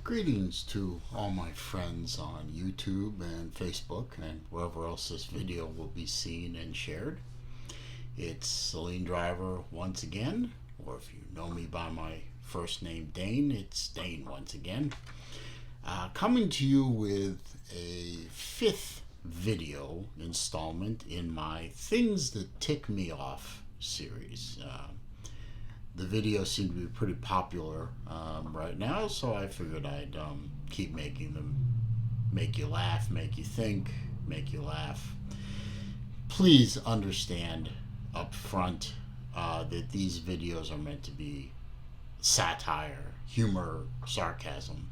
Greetings to all my friends on YouTube and Facebook and wherever else this video will be seen and shared. It's SaleenDriver once again, or if you know me by my first name Dane, it's Dane once again. Coming to you with a fifth video installment in my Things That Tick Me Off series. The videos seem to be pretty popular right now, so I figured I'd keep making them. Make you laugh, make you think, make you laugh. Please understand up front that these videos are meant to be satire, humor, sarcasm.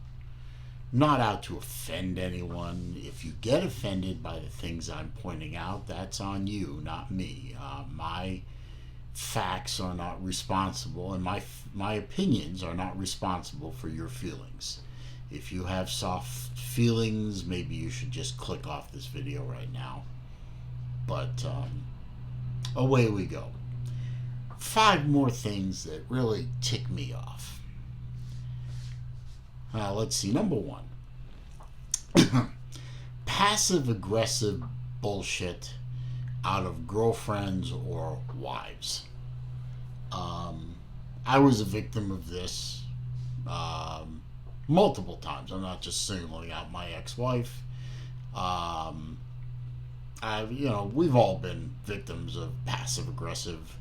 Not out to offend anyone. If you get offended by the things I'm pointing out, that's on you, not me. My facts are not responsible, and my opinions are not responsible for your feelings. If you have soft feelings, maybe you should just click off this video right now. But away we go. 5 more things that really tick me off. Let's see. Number 1. Passive aggressive bullshit out of girlfriends or wives. I was a victim of this multiple times. I'm not just singling out my ex-wife. We've all been victims of passive aggressive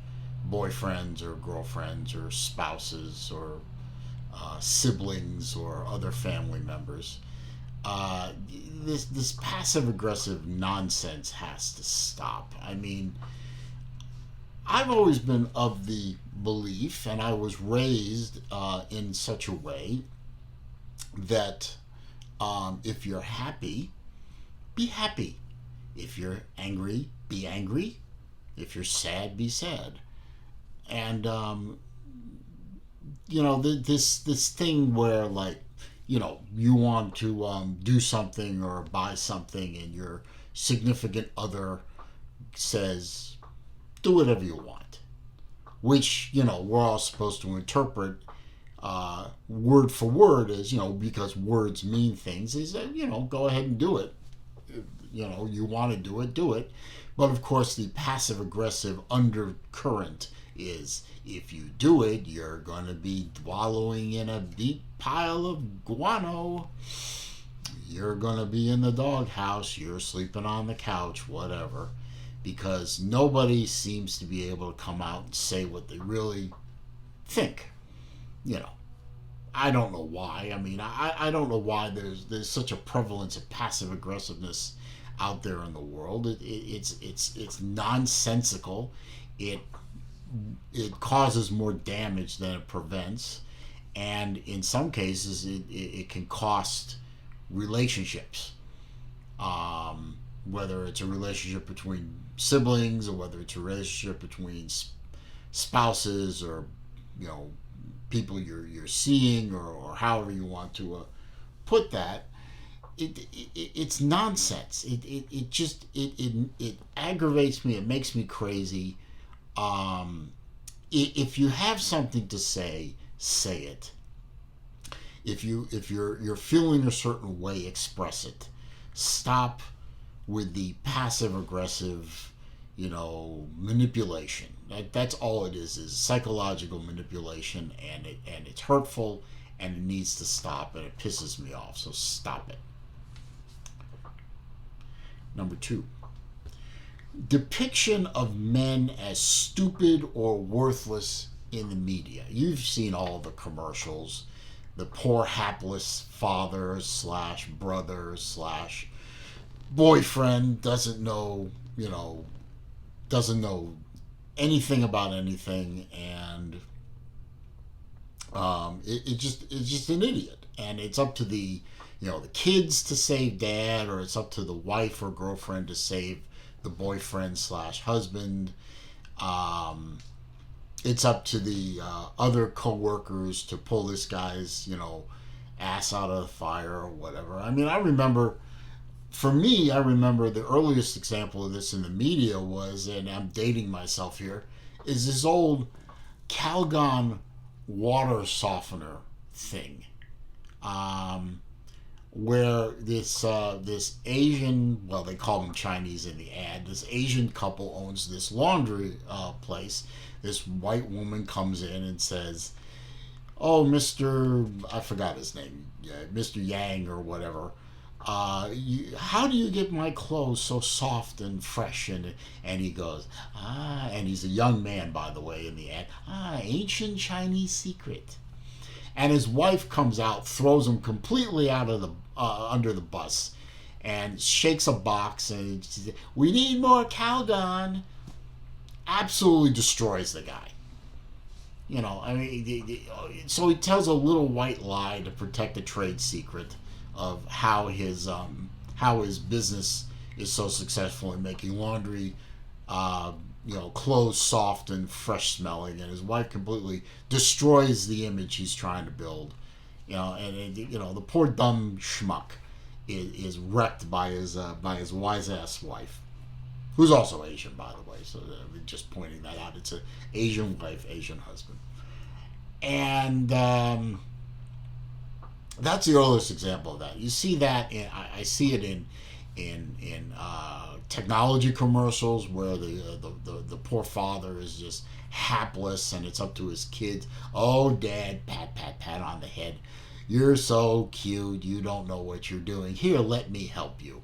boyfriends or girlfriends or spouses or siblings or other family members. This passive aggressive nonsense has to stop. I mean, I've always been of the belief, and I was raised in such a way that if you're happy, be happy. If you're angry, be angry. If you're sad, be sad. And this thing where, like, you want to do something or buy something, and your significant other says, do whatever you want, which, we're all supposed to interpret word for word as, because words mean things, is that, go ahead and do it. You want to do it. But of course, the passive aggressive undercurrent is, if you do it, you're going to be wallowing in a deep pile of guano. You're going to be in the doghouse. You're sleeping on the couch, whatever. Because nobody seems to be able to come out and say what they really think. I don't know why. I mean, I don't know why there's such a prevalence of passive aggressiveness out there in the world. It's nonsensical. It causes more damage than it prevents, and in some cases it can cost relationships, whether it's a relationship between siblings or whether it's a relationship between spouses or people you're seeing, or however you want to put that. It's nonsense. It aggravates me. It makes me crazy. If you have something to say it. If you're feeling a certain way, express it. Stop with the passive aggressive, manipulation. That's all it is psychological manipulation, and it's hurtful, and it needs to stop, and it pisses me off. So stop it. Number 2. Depiction of men as stupid or worthless in the media. You've seen all the commercials. The poor hapless father / brother / boyfriend doesn't know anything about anything, and it's just an idiot. And it's up to the kids to save dad, or it's up to the wife or girlfriend to save the boyfriend / husband. It's up to the other co-workers to pull this guy's ass out of the fire or whatever. I mean, I remember the earliest example of this in the media was, and I'm dating myself here, is this old Calgon water softener thing. where this Asian, well, they call them Chinese in the ad. This Asian couple owns this laundry place. This white woman comes in and says, "Oh, Mister, I forgot his name, Mister Yang or whatever. How do you get my clothes so soft and fresh?" And he goes, and he's a young man, by the way, in the ad. Ancient Chinese secret. And his wife comes out, throws him completely out of the under the bus, and shakes a box and she says, "We need more Calgon." Absolutely destroys the guy. I mean, so he tells a little white lie to protect a trade secret of how his business is so successful in making laundry, clothes soft and fresh smelling, and his wife completely destroys the image he's trying to build. The poor dumb schmuck is wrecked by his wise ass wife, who's also Asian, by the way. So just pointing that out. It's an Asian wife, Asian husband, and that's the earliest example of that. You see that I see it in technology commercials where the poor father is just hapless, and it's up to his kids. "Oh, Dad, pat pat pat on the head. You're so cute. You don't know what you're doing. Here, let me help you."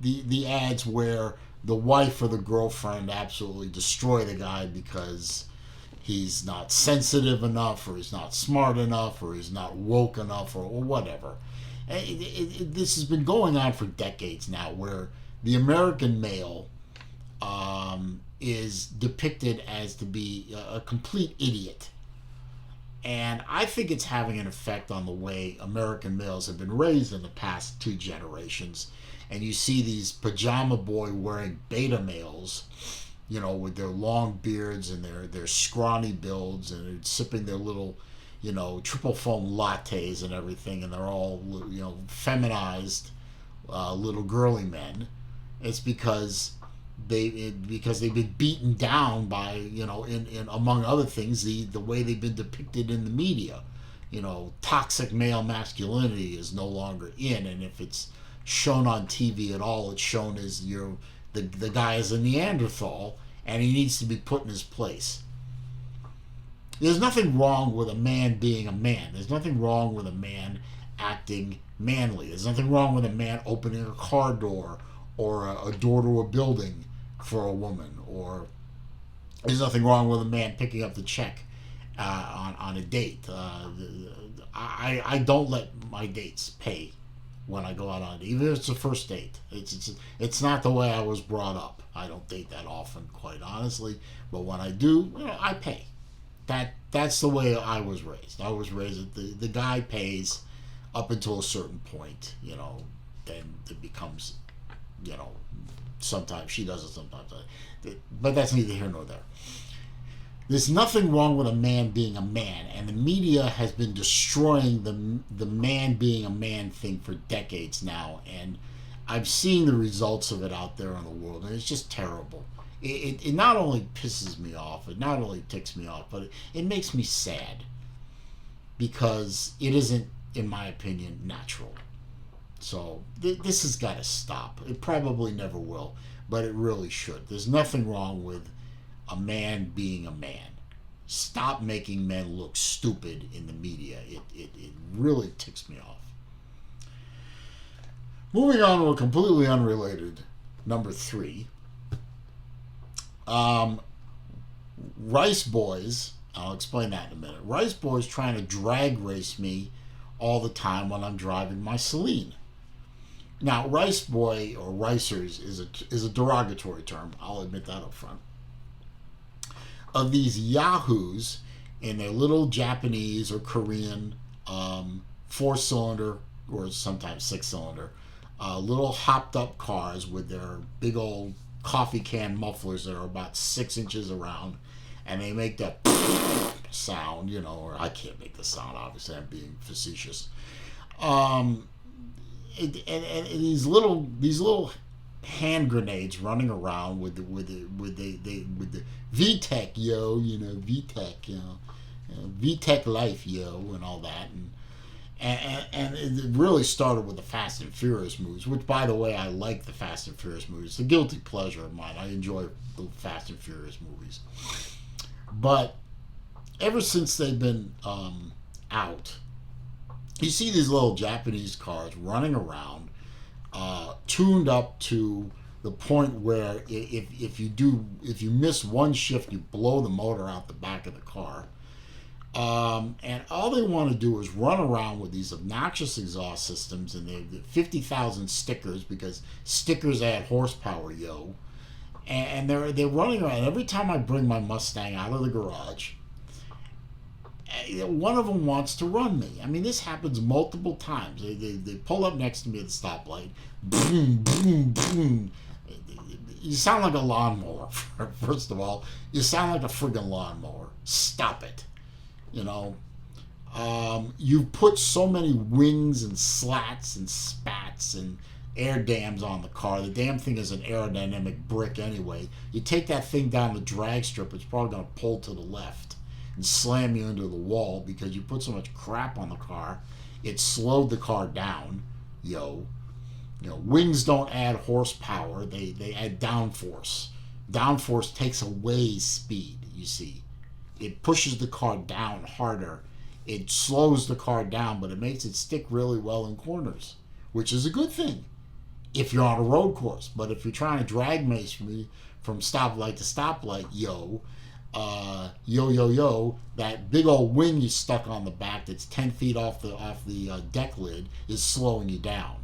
The ads where the wife or the girlfriend absolutely destroy the guy because he's not sensitive enough, or he's not smart enough, or he's not woke enough, or whatever. This has been going on for decades now, where the American male is depicted as to be a complete idiot. And I think it's having an effect on the way American males have been raised in the past 2 generations. And you see these pajama boy wearing beta males, with their long beards and their scrawny builds, and they're sipping their little, triple foam lattes and everything, and they're all, feminized little girly men. It's because they've been beaten down by, in among other things, the way they've been depicted in the media. Toxic male masculinity is no longer in, and if it's shown on TV at all, it's shown as the guy is a Neanderthal, and he needs to be put in his place. There's nothing wrong with a man being a man. There's nothing wrong with a man acting manly. There's nothing wrong with a man opening a car door or a door to a building for a woman. Or there's nothing wrong with a man picking up the check on a date. I don't let my dates pay when I go out on a date, even if it's a first date. It's not the way I was brought up. I don't date that often, quite honestly. But when I do, I pay. That's the way I was raised. I was raised that the guy pays up until a certain point. Then it becomes, sometimes she does it, sometimes but that's neither here nor there. There's nothing wrong with a man being a man, and the media has been destroying the man being a man thing for decades now, and I've seen the results of it out there in the world, and it's just terrible. It not only pisses me off, it not only ticks me off, but it makes me sad, because it isn't, in my opinion, natural. So this has got to stop. It probably never will, but it really should. There's nothing wrong with a man being a man. Stop making men look stupid in the media. It really ticks me off. Moving on to a completely unrelated number 3. Rice Boys, I'll explain that in a minute. Rice Boys trying to drag race me all the time when I'm driving my Saleen. Now, Rice Boy or Ricers is a derogatory term. I'll admit that up front. Of these yahoos in their little Japanese or Korean 4-cylinder or sometimes 6-cylinder little hopped up cars with their big old coffee can mufflers that are about 6 inches around, and they make that sound, or I can't make the sound, obviously I'm being facetious. And these little hand grenades running around with the VTEC, VTEC, VTech life, yo, and all that. And it really started with the Fast and Furious movies, which, by the way, I like the Fast and Furious movies. It's a guilty pleasure of mine. I enjoy the Fast and Furious movies. But ever since they've been out, you see these little Japanese cars running around, tuned up to the point where if you miss one shift, you blow the motor out the back of the car. And all they want to do is run around with these obnoxious exhaust systems, and they 50,000 stickers, because stickers add horsepower, yo. And they're running around. Every time I bring my Mustang out of the garage, one of them wants to run me. I mean, this happens multiple times. They pull up next to me at the stoplight. Boom, boom, boom. You sound like a lawnmower, first of all. You sound like a friggin' lawnmower. Stop it. You know, you put so many wings and slats and spats and air dams on the car. The damn thing is an aerodynamic brick anyway. You take that thing down the drag strip, it's probably going to pull to the left and slam you into the wall because you put so much crap on the car. It slowed the car down, yo. You know, wings don't add horsepower, they add downforce. Downforce takes away speed, you see. It pushes the car down harder. It slows the car down, but it makes it stick really well in corners, which is a good thing if you're on a road course. But if you're trying to drag race me from stoplight to stoplight, yo, that big old wing you stuck on the back that's 10 feet off the deck lid is slowing you down.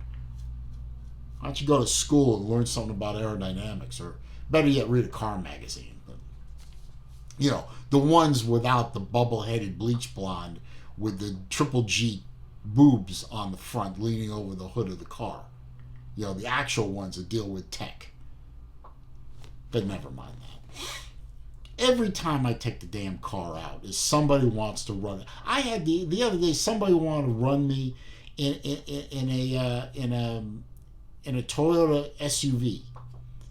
Why don't you go to school and learn something about aerodynamics, or better yet, read a car magazine? But, you know, the ones without the bubble-headed bleach blonde with the triple G boobs on the front leaning over the hood of the car. You know, the actual ones that deal with tech. But never mind that. Every time I take the damn car out, is somebody wants to run it. I had the other day, somebody wanted to run me in a Toyota SUV.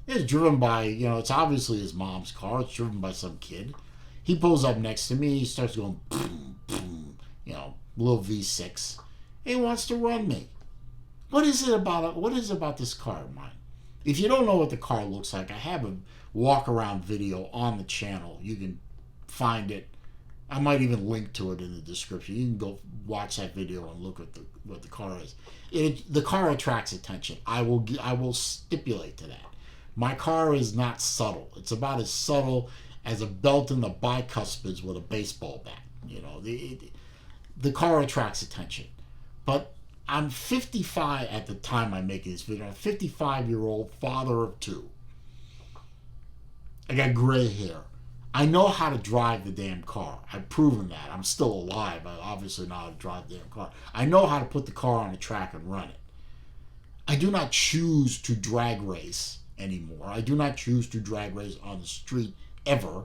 It's driven by, you know, it's obviously his mom's car. It's driven by some kid. He pulls up next to me. He starts going boom, boom, you know, little V6. He wants to run me. What is it about this car of mine? If you don't know what the car looks like, I have a walk around video on the channel. You can find it. I might even link to it in the description. You can go watch that video and look at what the car is. The car attracts attention. I will stipulate to that. My car is not subtle. It's about as subtle as a belt in the bicuspids with a baseball bat. You know, the car attracts attention. But I'm 55 at the time I'm making this video. I'm a 55-year-old father of two. I got gray hair. I know how to drive the damn car. I've proven that. I'm still alive. I obviously know how to drive the damn car. I know how to put the car on the track and run it. I do not choose to drag race anymore. I do not choose to drag race on the street ever.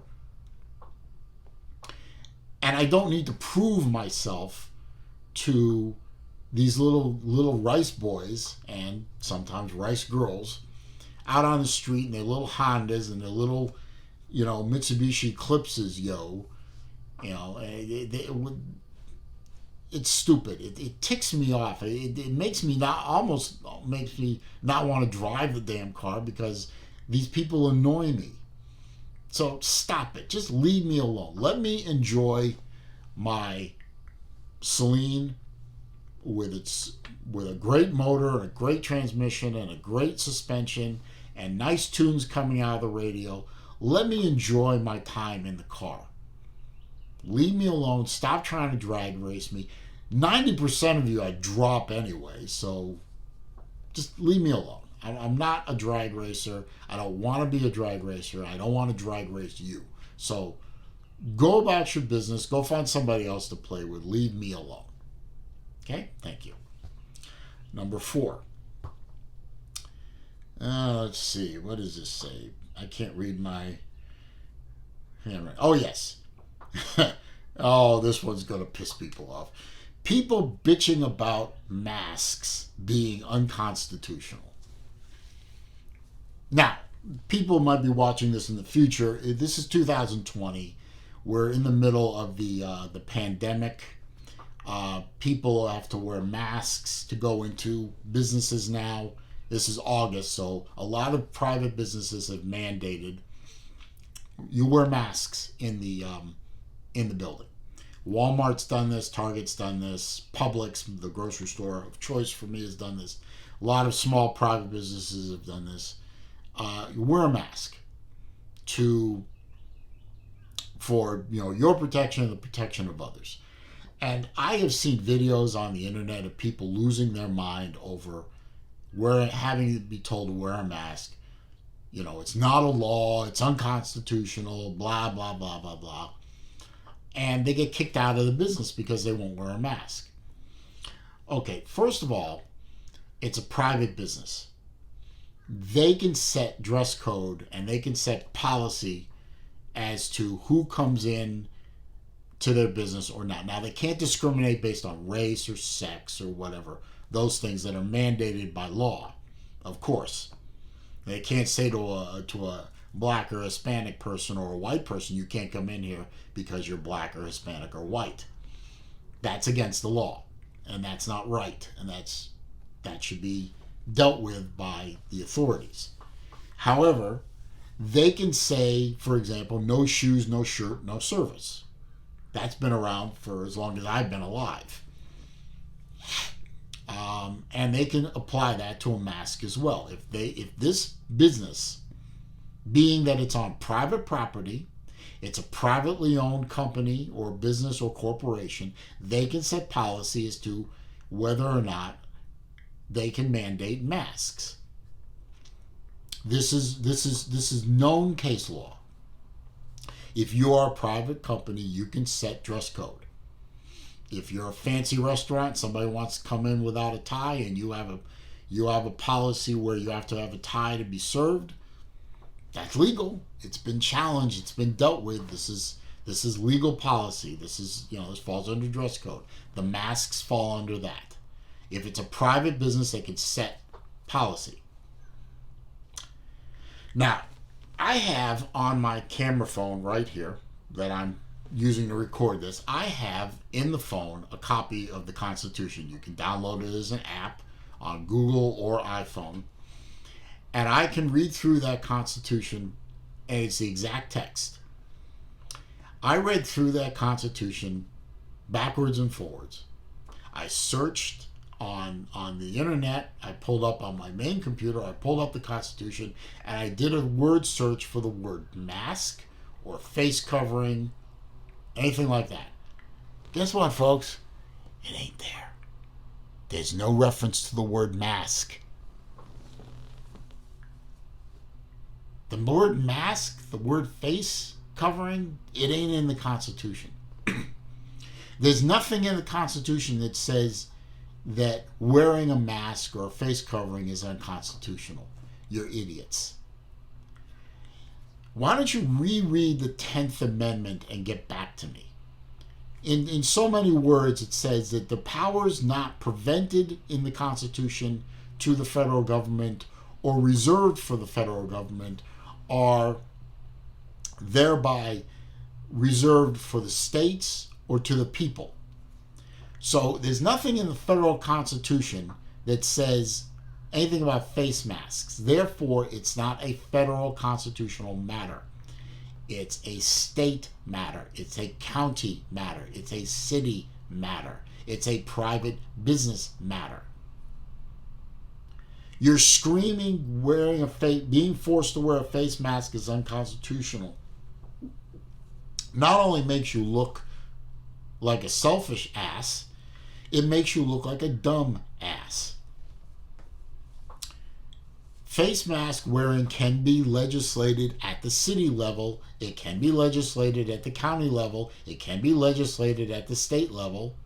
And I don't need to prove myself to these little rice boys and sometimes rice girls out on the street in their little Hondas and their little, you know, Mitsubishi Eclipses, yo. You know, it's stupid. It ticks me off. It makes me makes me not want to drive the damn car because these people annoy me. So stop it. Just leave me alone. Let me enjoy my Saleen with a great motor and a great transmission and a great suspension and nice tunes coming out of the radio. Let me enjoy my time in the car. Leave me alone. Stop trying to drag race me. 90% of you I drop anyway, so just leave me alone. I'm not a drag racer. I don't want to be a drag racer. I don't want to drag race you. So go about your business. Go find somebody else to play with. Leave me alone. Okay? Thank you. Number 4. Let's see. What does this say? I can't read my handwriting. Oh, yes. Oh, this one's going to piss people off. People bitching about masks being unconstitutional. Now, people might be watching this in the future. This is 2020. we're in the middle of the pandemic. People have to wear masks to go into businesses now. This is August, so a lot of private businesses have mandated you wear masks in the building. Walmart's done this, Target's done this, Publix, the grocery store of choice for me, has done this. A lot of small private businesses have done this. You wear a mask for your protection and the protection of others. And I have seen videos on the internet of people losing their mind over having to be told to wear a mask. It's not a law, it's unconstitutional, blah, blah, blah, blah, blah. And they get kicked out of the business because they won't wear a mask. Okay, first of all, it's a private business. They can set dress code and they can set policy as to who comes in to their business or not. Now, they can't discriminate based on race or sex or whatever, those things that are mandated by law, of course. They can't say to a black or Hispanic person or a white person, you can't come in here because you're black or Hispanic or white. That's against the law, and that's not right, and that should be dealt with by the authorities. However, they can say, for example, no shoes, no shirt, no service. That's been around for as long as I've been alive. And they can apply that to a mask as well. If this business, being that it's on private property, it's a privately owned company or business or corporation, they can set policy as to whether or not they can mandate masks. This is known case law. If you are a private company, you can set dress code. If you're a fancy restaurant, somebody wants to come in without a tie, and you have a policy where you have to have a tie to be served, that's legal. It's been challenged. It's been dealt with. This is legal policy. This falls under dress code. The masks fall under that. If it's a private business, they can set policy. Now, I have on my camera phone right here that I'm using to record this, I have in the phone a copy of the Constitution. You can download it as an app on Google or iPhone. And I can read through that Constitution, and it's the exact text. I read through that Constitution backwards and forwards. I searched on the internet. I pulled up on my main computer. I pulled up the Constitution, and I did a word search for the word mask or face covering, anything like that. Guess what, folks? It ain't there. There's no reference to the word mask. The word mask, the word face covering, it ain't in the Constitution. There's nothing in the Constitution that says that wearing a mask or a face covering is unconstitutional. You're idiots. Why don't you reread the 10th Amendment and get back to me? In so many words, it says that the powers not prevented in the Constitution to the federal government or reserved for the federal government are thereby reserved for the states or to the people. So there's nothing in the federal Constitution that says anything about face masks. Therefore, it's not a federal constitutional matter. It's a state matter. It's a county matter. It's a city matter. It's a private business matter. You're screaming being forced to wear a face mask is unconstitutional. Not only makes you look like a selfish ass, it makes you look like a dumb ass. Face mask wearing can be legislated at the city level. It can be legislated at the county level. It can be legislated at the state level.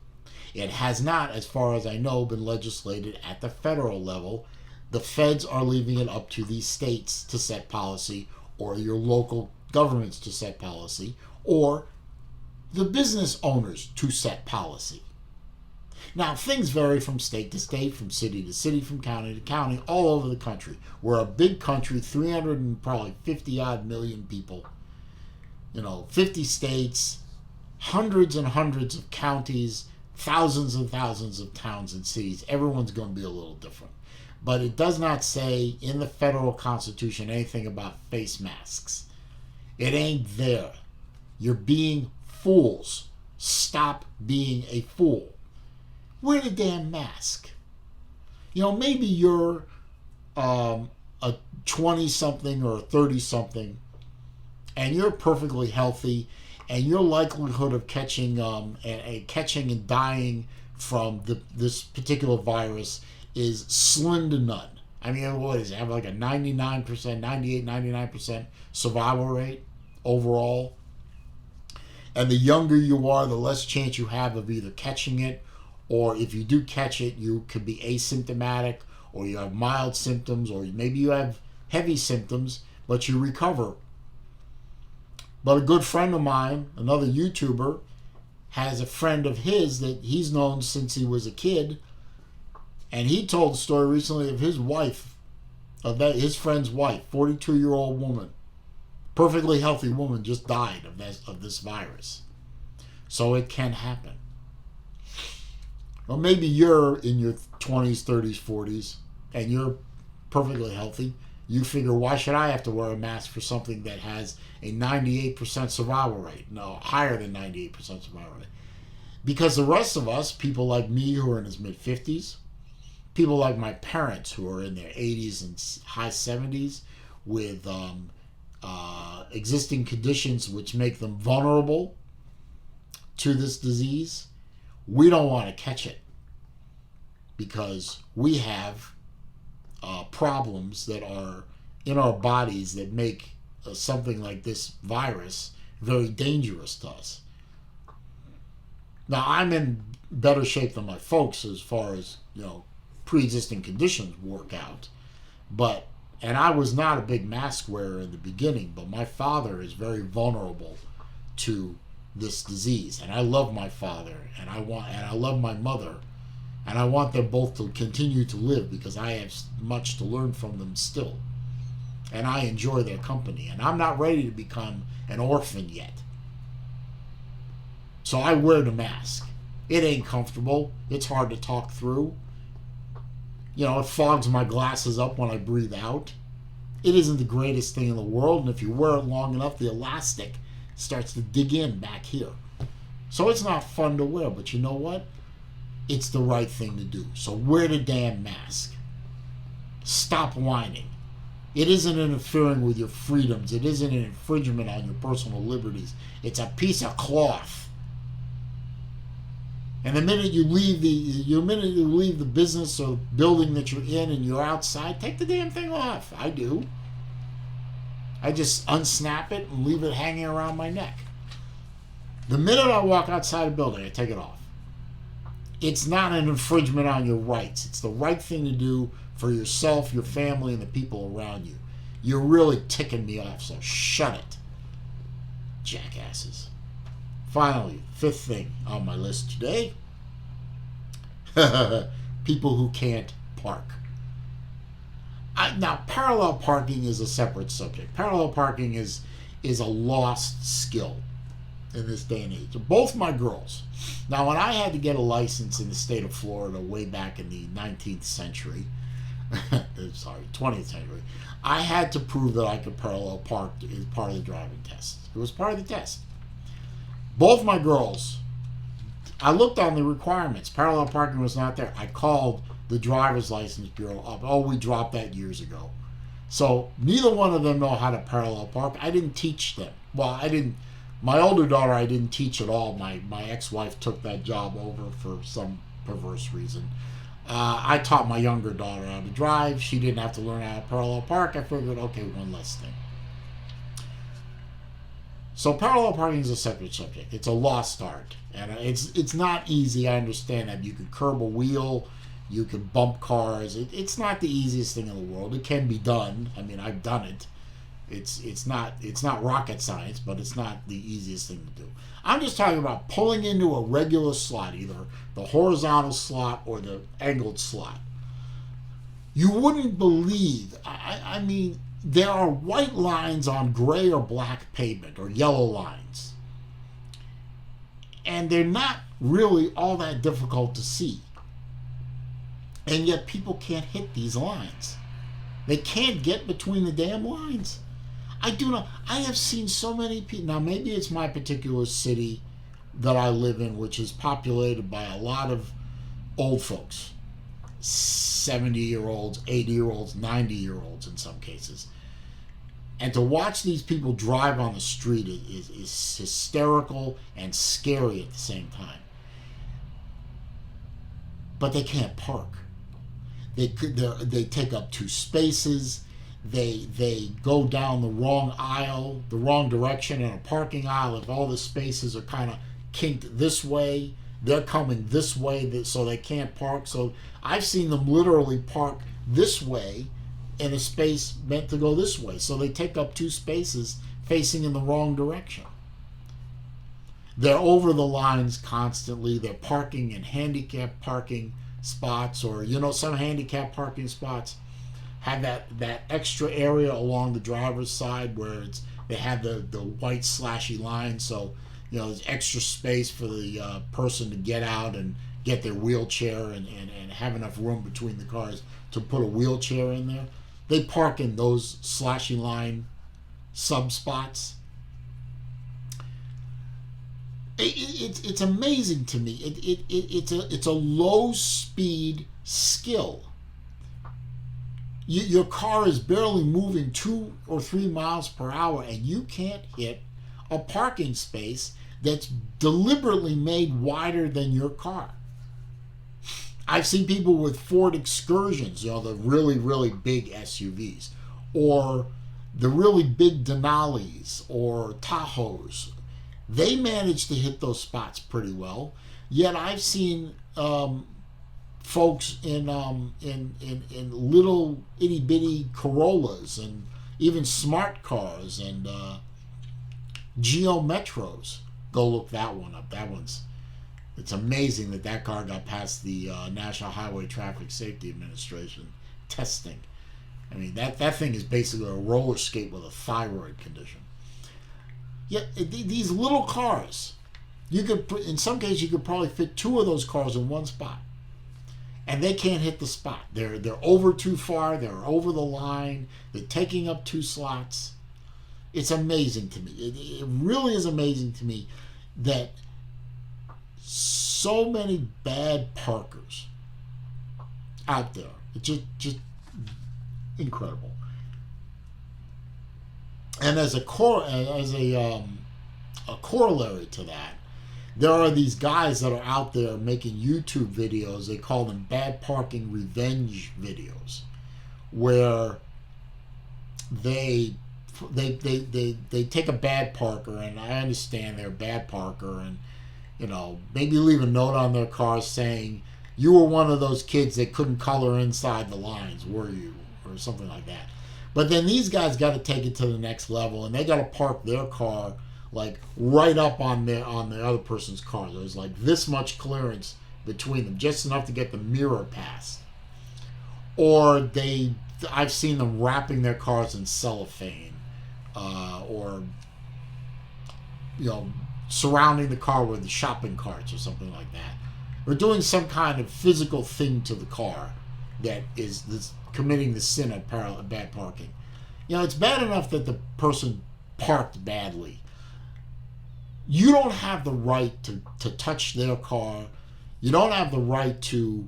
It has not, as far as I know, been legislated at the federal level. The feds are leaving it up to the states to set policy, or your local governments to set policy, or the business owners to set policy. Now, things vary from state to state, from city to city, from county to county, all over the country. We're a big country, 350 odd million people. 50 states, hundreds and hundreds of counties, thousands and thousands of towns and cities. Everyone's going to be a little different. But it does not say in the federal Constitution anything about face masks. It ain't there. You're being fools. Stop being a fool. Wear the damn mask. Maybe you're a 20-something or a 30-something, and you're perfectly healthy, and your likelihood of catching and dying from this particular virus is slim to none. I mean, what is it? Have like a 99% survival rate overall. And the younger you are, the less chance you have of either catching it, or if you do catch it, you could be asymptomatic, or you have mild symptoms, or maybe you have heavy symptoms, but you recover. But a good friend of mine, another YouTuber, has a friend of his that he's known since he was a kid, and he told a story recently of his wife, his friend's wife, 42-year-old woman, perfectly healthy woman, just died of this virus. So it can happen. Well, maybe you're in your 20s, 30s, 40s, and you're perfectly healthy. You figure, why should I have to wear a mask for something that has a 98% survival rate? No, higher than 98% survival rate. Because the rest of us, people like me who are in his mid-50s, people like my parents who are in their 80s and high 70s with existing conditions which make them vulnerable to this disease, we don't want to catch it because we have problems that are in our bodies that make something like this virus very dangerous to us. Now, I'm in better shape than my folks as far as, pre-existing conditions work out. And I was not a big mask wearer in the beginning, but my father is very vulnerable to this disease. And I love my father, and I love my mother, and I want them both to continue to live because I have much to learn from them still. And I enjoy their company. And I'm not ready to become an orphan yet. So I wear the mask. It ain't comfortable. It's hard to talk through. It fogs my glasses up when I breathe out. It isn't the greatest thing in the world, and if you wear it long enough, the elastic starts to dig in back here. So it's not fun to wear, but you know what? It's the right thing to do. So wear the damn mask. Stop whining. It isn't interfering with your freedoms. It isn't an infringement on your personal liberties. It's a piece of cloth. And the minute you leave the business or building that you're in and you're outside, take the damn thing off. I do. I just unsnap it and leave it hanging around my neck. The minute I walk outside a building, I take it off. It's not an infringement on your rights. It's the right thing to do for yourself, your family, and the people around you. You're really ticking me off, so shut it. Jackasses. Finally, fifth thing on my list today. People who can't park. Now, parallel parking is a separate subject. Parallel parking is a lost skill in this day and age. Both my girls. Now, when I had to get a license in the state of Florida way back in the 19th century, 20th century, I had to prove that I could parallel park as part of the driving test. It was part of the test. Both my girls, I looked on the requirements. Parallel parking was not there. I called the driver's license bureau up. Oh, we dropped that years ago. So neither one of them know how to parallel park. I didn't teach them. Well, I didn't. My older daughter, I didn't teach at all. My ex-wife took that job over for some perverse reason. I taught my younger daughter how to drive. She didn't have to learn how to parallel park. I figured, okay, one less thing. So parallel parking is a separate subject. It's a lost art. And it's not easy. I understand that. You can curb a wheel. You can bump cars. It's not the easiest thing in the world. It can be done. I mean, I've done it. It's not rocket science, but it's not the easiest thing to do. I'm just talking about pulling into a regular slot, either the horizontal slot or the angled slot. You wouldn't believe. I mean, there are white lines on gray or black pavement or yellow lines. And they're not really all that difficult to see. And yet people can't hit these lines. They can't get between the damn lines. I do not. I have seen so many people. Now, maybe it's my particular city that I live in, which is populated by a lot of old folks, 70-year-olds, 80-year-olds, 90-year-olds in some cases. And to watch these people drive on the street is hysterical and scary at the same time. But they can't park. They take up 2 spaces. They go down the wrong aisle, the wrong direction in a parking aisle. If all the spaces are kind of kinked this way, they're coming this way, so they can't park. So I've seen them literally park this way in a space meant to go this way. So they take up 2 spaces facing in the wrong direction. They're over the lines constantly. They're parking in handicapped parking spots, or some handicapped parking spots have that extra area along the driver's side where they have the white slashy line, so there's extra space for the person to get out and get their wheelchair and have enough room between the cars to put a wheelchair in there. They park in those slashy line sub spots. It's amazing to me. It's a low speed skill. Your car is barely moving 2 or 3 miles per hour, and you can't hit a parking space that's deliberately made wider than your car. I've seen people with Ford Excursions, the really, really big SUVs, or the really big Denali's or Tahoes. They manage to hit those spots pretty well. Yet I've seen folks in little itty bitty Corollas and even smart cars and Geo Metros. Go look that one up. It's amazing that car got past the National Highway Traffic Safety Administration testing. I mean, that thing is basically a roller skate with a thyroid condition. Yet these little cars, in some cases you could probably fit 2 of those cars in one spot, and they can't hit the spot. They're over too far. They're over the line. They're taking up 2 slots. It's amazing to me. It really is amazing to me that so many bad parkers out there. It's just incredible. And as a corollary to that, there are these guys that are out there making YouTube videos. They call them bad parking revenge videos, where they take a bad parker, and I understand they're a bad parker, and maybe leave a note on their car saying, "You were one of those kids that couldn't color inside the lines, were you?" or something like that. But then these guys got to take it to the next level, and they got to park their car like right up on the other person's car. There's like this much clearance between them, just enough to get the mirror past. Or I've seen them wrapping their cars in cellophane, or surrounding the car with the shopping carts or something like that, or doing some kind of physical thing to the car that is committing the sin of bad parking. It's bad enough that the person parked badly. You don't have the right to touch their car. You don't have the right to,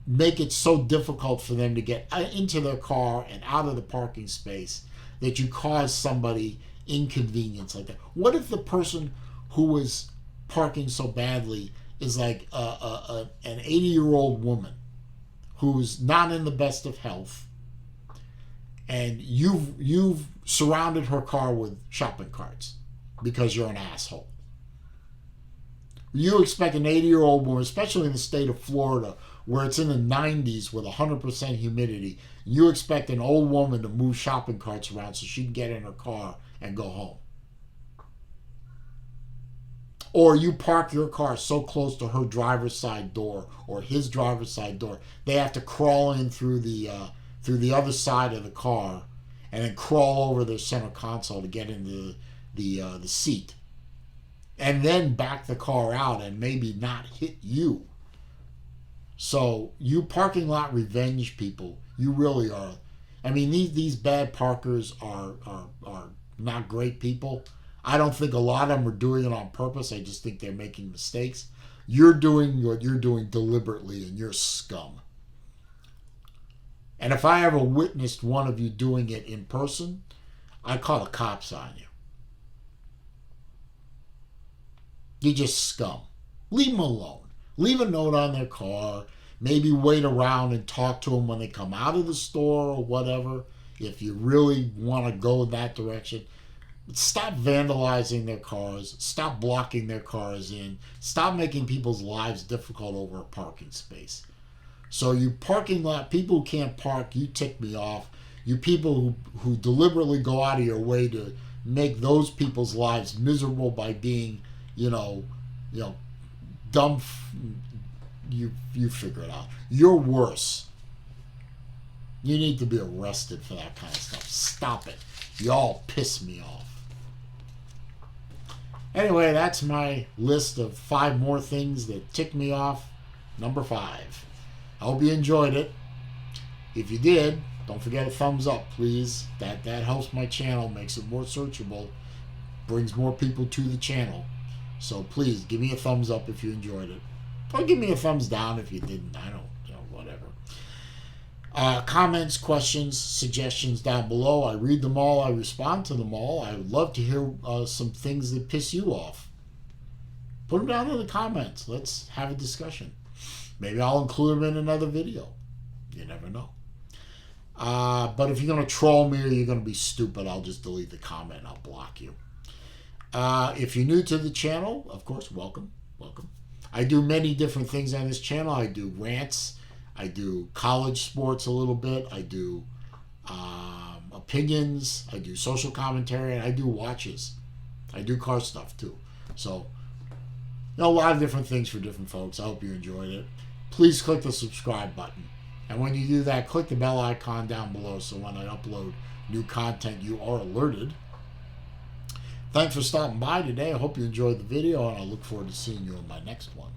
make it so difficult for them to get into their car and out of the parking space that you cause somebody inconvenience like that. What if the person who was parking so badly is like an 80-year-old woman who's not in the best of health, and you've surrounded her car with shopping carts because you're an asshole? You expect an 80-year-old woman, especially in the state of Florida, where it's in the 90s with 100% humidity, you expect an old woman to move shopping carts around so she can get in her car and go home? Or you park your car so close to her driver's side door or his driver's side door, they have to crawl in through the through the other side of the car and then crawl over the center console to get into the seat, and then back the car out and maybe not hit you. So you parking lot revenge people, you really are. I mean, these bad parkers are not great people. I don't think a lot of them are doing it on purpose. I just think they're making mistakes. You're doing what you're doing deliberately, and you're scum. And if I ever witnessed one of you doing it in person, I'd call the cops on you. You're just scum. Leave them alone. Leave a note on their car. Maybe wait around and talk to them when they come out of the store or whatever, if you really want to go that direction. But stop vandalizing their cars. Stop blocking their cars in. Stop making people's lives difficult over a parking space. So you parking lot people who can't park, you tick me off. You people who deliberately go out of your way to make those people's lives miserable by being, dumb. You figure it out. You're worse. You need to be arrested for that kind of stuff. Stop it. Y'all piss me off. Anyway, that's my list of 5 more things that tick me off. Number 5. I hope you enjoyed it. If you did, don't forget a thumbs up, please. That helps my channel, makes it more searchable, brings more people to the channel. So please give me a thumbs up if you enjoyed it. Or give me a thumbs down if you didn't. I don't, whatever. Comments, questions, suggestions down below. I read them all. I respond to them all. I would love to hear some things that piss you off. Put them down in the comments. Let's have a discussion. Maybe I'll include them in another video. You never know. But if you're going to troll me or you're going to be stupid, I'll just delete the comment and I'll block you. If you're new to the channel, of course, welcome. I do many different things on this channel. I do rants. I do college sports a little bit. I do opinions. I do social commentary. And I do watches. I do car stuff too. So, a lot of different things for different folks. I hope you enjoyed it. Please click the subscribe button. And when you do that, click the bell icon down below so when I upload new content, you are alerted. Thanks for stopping by today. I hope you enjoyed the video, and I look forward to seeing you in my next one.